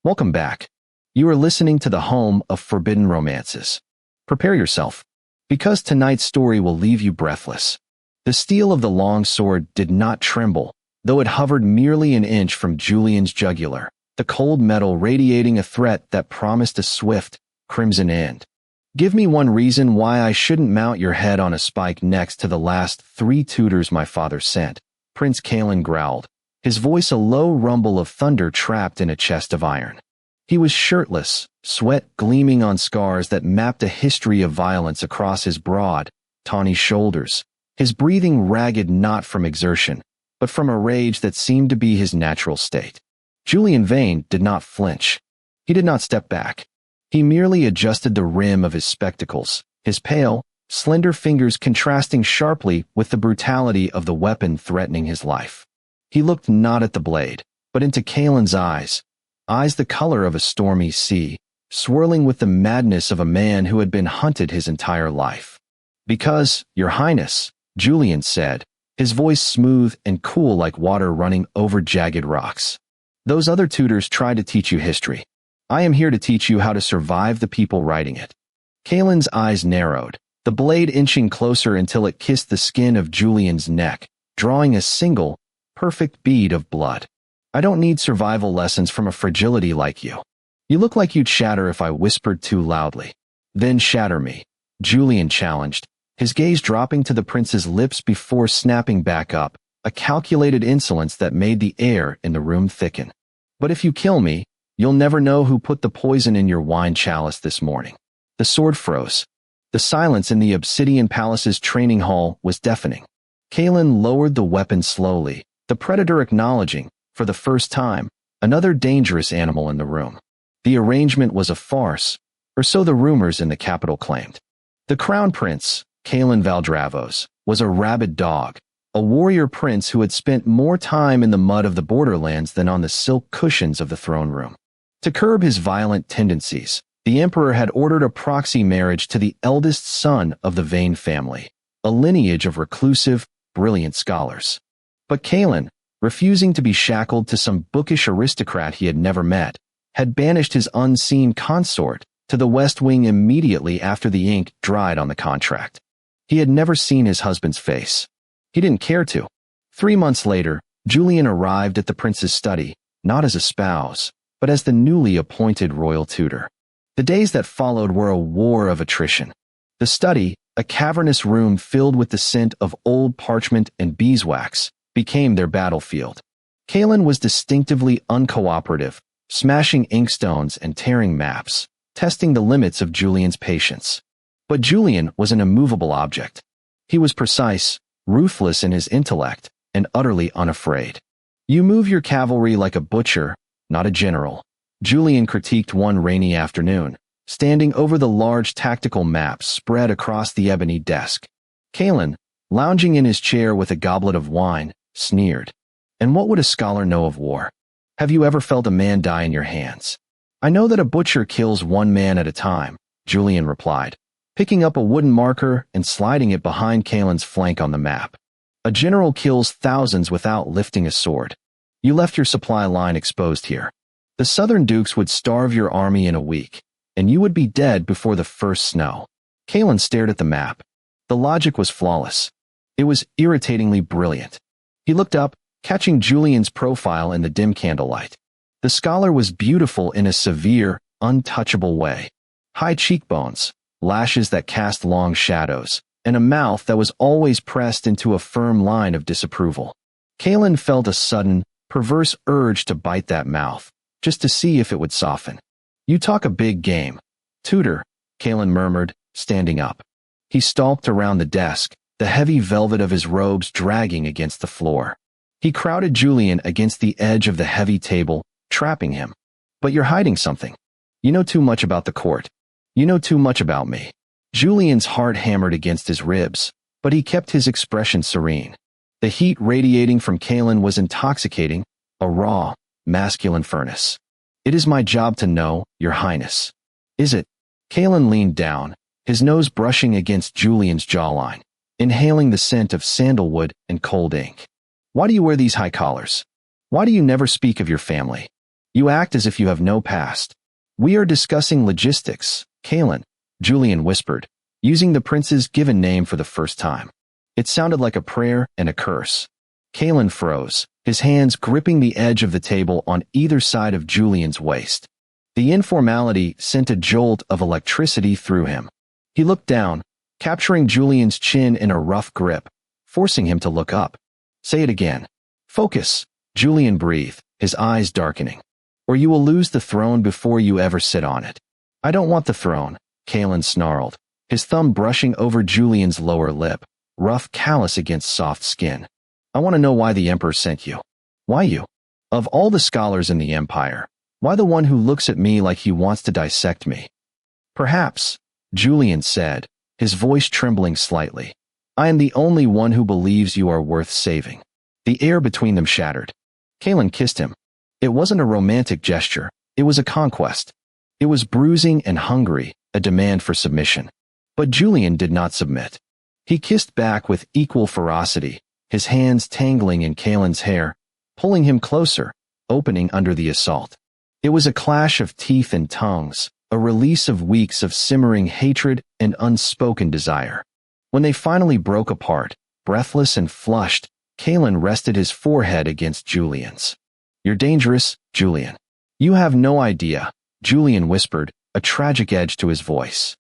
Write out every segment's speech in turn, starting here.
Welcome back. You are listening to the home of forbidden romances. Prepare yourself, because tonight's story will leave you breathless. The steel of the long sword did not tremble, though it hovered merely an inch from Julian's jugular, the cold metal radiating a threat that promised a swift, crimson end. Give me one reason why I shouldn't mount your head on a spike next to the last 3 tutors my father sent, Prince Kalen growled, his voice a low rumble of thunder trapped in a chest of iron. He was shirtless, sweat gleaming on scars that mapped a history of violence across his broad, tawny shoulders, his breathing ragged not from exertion, but from a rage that seemed to be his natural state. Julian Vane did not flinch. He did not step back. He merely adjusted the rim of his spectacles, his pale, slender fingers contrasting sharply with the brutality of the weapon threatening his life. He looked not at the blade, but into Kalen's eyes the color of a stormy sea, swirling with the madness of a man who had been hunted his entire life. "Because, Your Highness," Julian said, his voice smooth and cool like water running over jagged rocks. "Those other tutors tried to teach you history. I am here to teach you how to survive the people writing it." Kalen's eyes narrowed, the blade inching closer until it kissed the skin of Julian's neck, drawing a single, perfect bead of blood. "I don't need survival lessons from a fragility like you. You look like you'd shatter if I whispered too loudly." "Then shatter me," Julian challenged, his gaze dropping to the prince's lips before snapping back up, a calculated insolence that made the air in the room thicken. "But if you kill me, you'll never know who put the poison in your wine chalice this morning." The sword froze. The silence in the Obsidian Palace's training hall was deafening. Kalen lowered the weapon slowly, the predator acknowledging, for the first time, another dangerous animal in the room. The arrangement was a farce, or so the rumors in the capital claimed. The crown prince, Kalen Valdravos, was a rabid dog, a warrior prince who had spent more time in the mud of the borderlands than on the silk cushions of the throne room. To curb his violent tendencies, the emperor had ordered a proxy marriage to the eldest son of the Vane family, a lineage of reclusive, brilliant scholars. But Kalen, refusing to be shackled to some bookish aristocrat he had never met, had banished his unseen consort to the West Wing immediately after the ink dried on the contract. He had never seen his husband's face. He didn't care to. 3 months later, Julian arrived at the prince's study, not as a spouse, but as the newly appointed royal tutor. The days that followed were a war of attrition. The study, a cavernous room filled with the scent of old parchment and beeswax, became their battlefield. Kalen was distinctively uncooperative, smashing inkstones and tearing maps, testing the limits of Julian's patience. But Julian was an immovable object. He was precise, ruthless in his intellect, and utterly unafraid. "You move your cavalry like a butcher, not a general," Julian critiqued one rainy afternoon, standing over the large tactical maps spread across the ebony desk. Kalen, lounging in his chair with a goblet of wine, sneered. "And what would a scholar know of war? Have you ever felt a man die in your hands?" "I know that a butcher kills one man at a time," Julian replied, picking up a wooden marker and sliding it behind Kalen's flank on the map. "A general kills thousands without lifting a sword. You left your supply line exposed here. The southern dukes would starve your army in a week, and you would be dead before the first snow." Kalen stared at the map. The logic was flawless. It was irritatingly brilliant. He looked up, catching Julian's profile in the dim candlelight. The scholar was beautiful in a severe, untouchable way. High cheekbones, lashes that cast long shadows, and a mouth that was always pressed into a firm line of disapproval. Kalen felt a sudden, perverse urge to bite that mouth, just to see if it would soften. "You talk a big game, tutor," Kalen murmured, standing up. He stalked around the desk, the heavy velvet of his robes dragging against the floor. He crowded Julian against the edge of the heavy table, trapping him. "But you're hiding something. You know too much about the court. You know too much about me." Julian's heart hammered against his ribs, but he kept his expression serene. The heat radiating from Kalen was intoxicating, a raw, masculine furnace. "It is my job to know, Your Highness." "Is it?" Kalen leaned down, his nose brushing against Julian's jawline, inhaling the scent of sandalwood and cold ink. "Why do you wear these high collars? Why do you never speak of your family?" You act as if you have no past. We are discussing logistics, Kalen, Julian whispered, using the prince's given name for the first time. It sounded like a prayer and a curse. Kalen froze, his hands gripping the edge of the table on either side of Julian's waist. The informality sent a jolt of electricity through him. He looked down, capturing Julian's chin in a rough grip, forcing him to look up. Say it again. Focus, Julian breathed, his eyes darkening. Or you will lose the throne before you ever sit on it. I don't want the throne, Kalen snarled, his thumb brushing over Julian's lower lip, rough callus against soft skin. I want to know why the Emperor sent you. Why you? Of all the scholars in the Empire, why the one who looks at me like he wants to dissect me? Perhaps, Julian said, his voice trembling slightly. I am the only one who believes you are worth saving. The air between them shattered. Kalen kissed him. It wasn't a romantic gesture. It was a conquest. It was bruising and hungry, a demand for submission. But Julian did not submit. He kissed back with equal ferocity, his hands tangling in Kalen's hair, pulling him closer, opening under the assault. It was a clash of teeth and tongues, a release of weeks of simmering hatred and unspoken desire. When they finally broke apart, breathless and flushed, Kalen rested his forehead against Julian's. You're dangerous, Julian. You have no idea, Julian whispered, a tragic edge to his voice.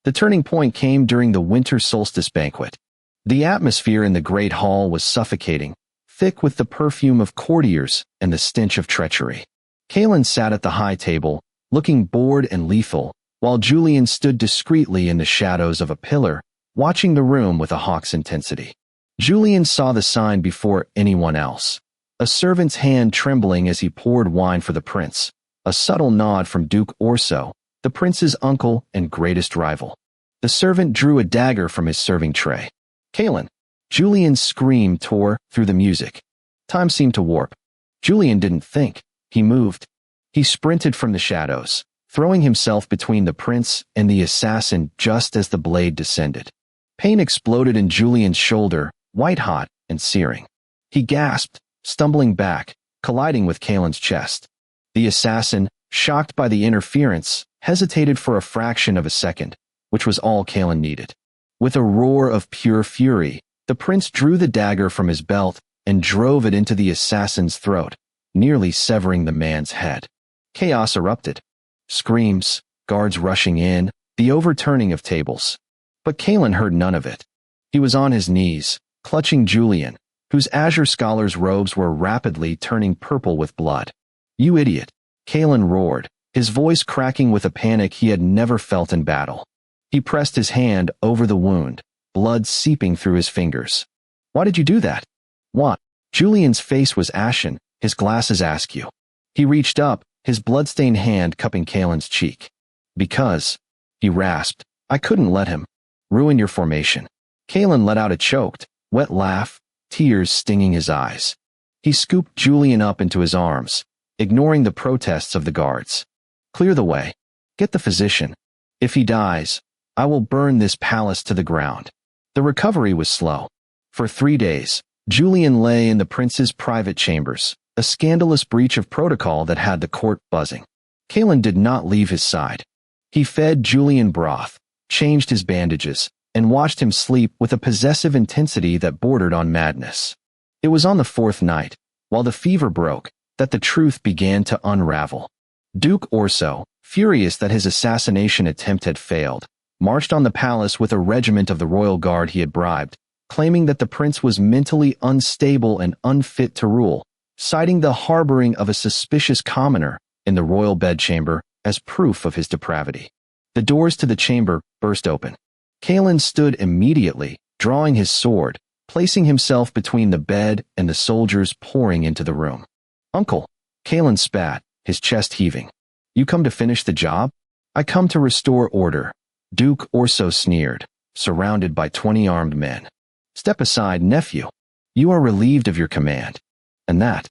The turning point came during the winter solstice banquet. The atmosphere in the great hall was suffocating, thick with the perfume of courtiers and the stench of treachery. Kalen sat at the high table, looking bored and lethal, while Julian stood discreetly in the shadows of a pillar, watching the room with a hawk's intensity. Julian saw the sign before anyone else. A servant's hand trembling as he poured wine for the prince, a subtle nod from Duke Orso, the prince's uncle and greatest rival. The servant drew a dagger from his serving tray. Kalen! Julian's scream tore through the music. Time seemed to warp. Julian didn't think. He moved. He sprinted from the shadows, throwing himself between the prince and the assassin just as the blade descended. Pain exploded in Julian's shoulder, white-hot and searing. He gasped, stumbling back, colliding with Kalen's chest. The assassin, shocked by the interference, hesitated for a fraction of a second, which was all Kalen needed. With a roar of pure fury, the prince drew the dagger from his belt and drove it into the assassin's throat, nearly severing the man's head. Chaos erupted. Screams, guards rushing in, the overturning of tables. But Kalen heard none of it. He was on his knees, clutching Julian, whose azure scholar's robes were rapidly turning purple with blood. You idiot, Kalen roared, his voice cracking with a panic he had never felt in battle. He pressed his hand over the wound, blood seeping through his fingers. Why did you do that? What? Julian's face was ashen, his glasses askew. He reached up, his bloodstained hand cupping Kalen's cheek. Because, he rasped, I couldn't let him ruin your formation. Kalen let out a choked, wet laugh, tears stinging his eyes. He scooped Julian up into his arms, ignoring the protests of the guards. Clear the way. Get the physician. If he dies, I will burn this palace to the ground. The recovery was slow. For 3 days, Julian lay in the prince's private chambers, a scandalous breach of protocol that had the court buzzing. Kalen did not leave his side. He fed Julian broth, changed his bandages, and watched him sleep with a possessive intensity that bordered on madness. It was on the 4th night, while the fever broke, that the truth began to unravel. Duke Orso, furious that his assassination attempt had failed, marched on the palace with a regiment of the royal guard he had bribed, claiming that the prince was mentally unstable and unfit to rule, citing the harboring of a suspicious commoner in the royal bedchamber as proof of his depravity. The doors to the chamber burst open. Kalen stood immediately, drawing his sword, placing himself between the bed and the soldiers pouring into the room. Uncle, Kalen spat, his chest heaving. You come to finish the job? I come to restore order. Duke Orso sneered, surrounded by 20 armed men. Step aside, nephew. You are relieved of your command. And that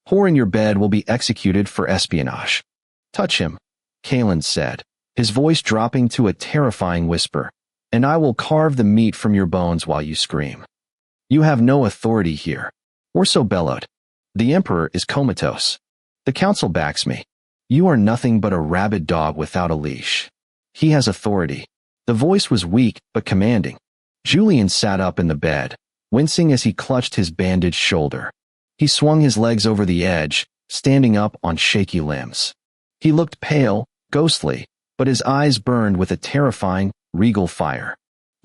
whore in your bed will be executed for espionage. Touch him, Kalen said, his voice dropping to a terrifying whisper, and I will carve the meat from your bones while you scream. You have no authority here. Orso bellowed. The Emperor is comatose. The council backs me. You are nothing but a rabid dog without a leash. He has authority. The voice was weak but commanding. Julian sat up in the bed, wincing as he clutched his bandaged shoulder. He swung his legs over the edge, standing up on shaky limbs. He looked pale, ghostly, but his eyes burned with a terrifying, regal fire.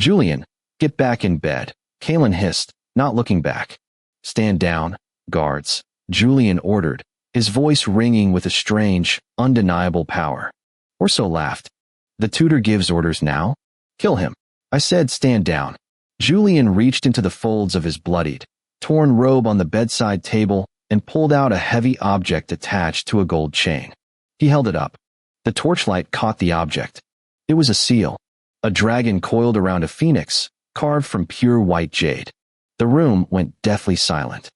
"Julian, get back in bed," Kalen hissed, not looking back. "Stand down, guards," Julian ordered, his voice ringing with a strange, undeniable power. Orso laughed. "The tutor gives orders now? Kill him." I said stand down. Julian reached into the folds of his bloodied, torn robe on the bedside table and pulled out a heavy object attached to a gold chain. He held it up. The torchlight caught the object. It was a seal, a dragon coiled around a phoenix, carved from pure white jade. The room went deathly silent.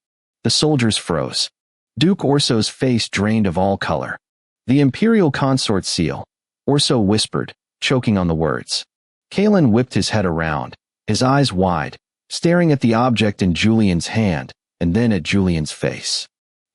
The soldiers froze. Duke Orso's face drained of all color. "The Imperial Consort seal," Orso whispered, choking on the words. Kalen whipped his head around, his eyes wide, staring at the object in Julian's hand, and then at Julian's face.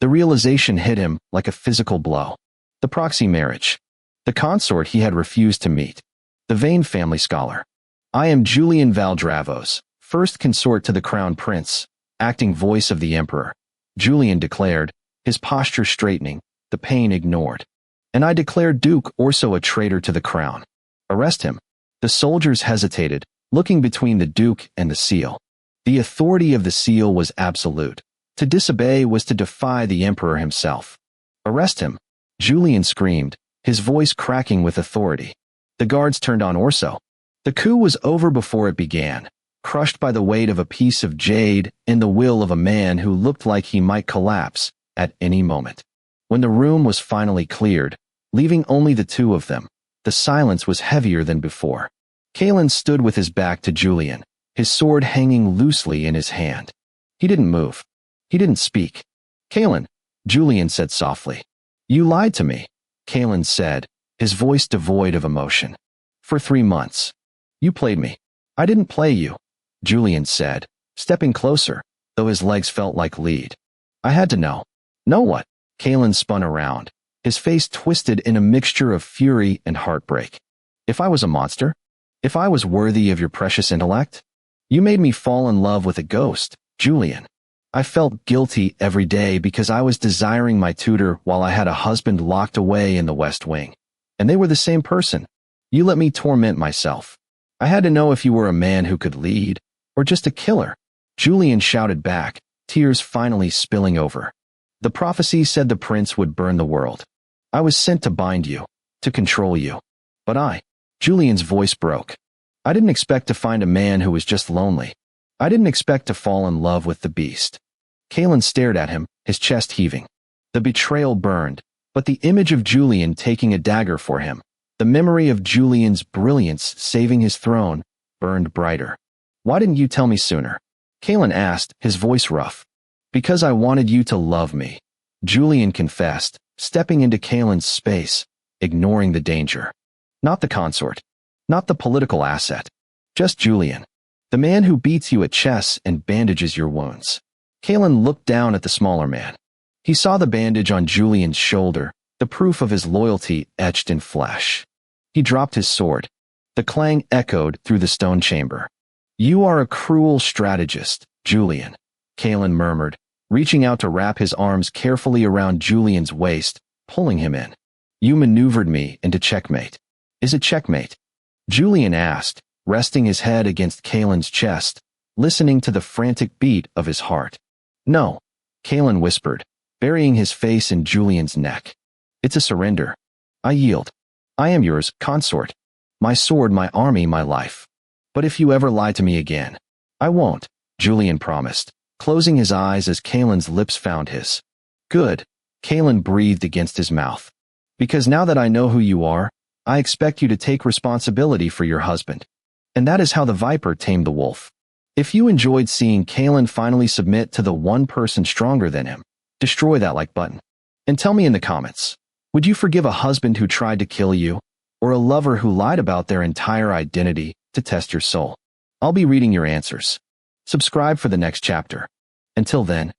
The realization hit him like a physical blow. The proxy marriage. The consort he had refused to meet. The vain family scholar. "I am Julian Valdravos, first consort to the crown prince, acting voice of the emperor," Julian declared, his posture straightening, the pain ignored. "And I declare Duke Orso a traitor to the crown. Arrest him." The soldiers hesitated, looking between the duke and the seal. The authority of the seal was absolute. To disobey was to defy the emperor himself. "Arrest him," Julian screamed, his voice cracking with authority. The guards turned on Orso. The coup was over before it began, crushed by the weight of a piece of jade and the will of a man who looked like he might collapse at any moment. When the room was finally cleared, leaving only the two of them, the silence was heavier than before. Kalen stood with his back to Julian, his sword hanging loosely in his hand. He didn't move. He didn't speak. "Kalen," Julian said softly. "You lied to me," Kalen said, his voice devoid of emotion. "For 3 months. You played me." "I didn't play you," Julian said, stepping closer, though his legs felt like lead. "I had to know." "Know what?" Kalen spun around, his face twisted in a mixture of fury and heartbreak. "If I was a monster? If I was worthy of your precious intellect? You made me fall in love with a ghost, Julian. I felt guilty every day because I was desiring my tutor while I had a husband locked away in the West Wing. And they were the same person. You let me torment myself. I had to know if you were a man who could lead, or just a killer." Julian shouted back, tears finally spilling over. "The prophecy said the prince would burn the world. I was sent to bind you, to control you. But Julian's voice broke. "I didn't expect to find a man who was just lonely. I didn't expect to fall in love with the beast." Kalen stared at him, his chest heaving. The betrayal burned, but the image of Julian taking a dagger for him, the memory of Julian's brilliance saving his throne, burned brighter. "Why didn't you tell me sooner?" Kalen asked, his voice rough. "Because I wanted you to love me," Julian confessed, stepping into Kalen's space, ignoring the danger. Not the consort. Not the political asset. Just Julian. The man who beats you at chess and bandages your wounds. Kalen looked down at the smaller man. He saw the bandage on Julian's shoulder, the proof of his loyalty etched in flesh. He dropped his sword. The clang echoed through the stone chamber. "You are a cruel strategist, Julian," Kalen murmured, reaching out to wrap his arms carefully around Julian's waist, pulling him in. "You maneuvered me into checkmate." "Is it checkmate?" Julian asked, resting his head against Kalen's chest, listening to the frantic beat of his heart. "No," Kalen whispered, burying his face in Julian's neck. "It's a surrender. I yield. I am yours, consort. My sword, my army, my life. But if you ever lie to me again, I won't," Julian promised, closing his eyes as Kalen's lips found his. "Good," Kalen breathed against his mouth. "Because now that I know who you are, I expect you to take responsibility for your husband." And that is how the viper tamed the wolf. If you enjoyed seeing Kalen finally submit to the one person stronger than him, destroy that like button. And tell me in the comments, would you forgive a husband who tried to kill you, or a lover who lied about their entire identity to test your soul? I'll be reading your answers. Subscribe for the next chapter. Until then,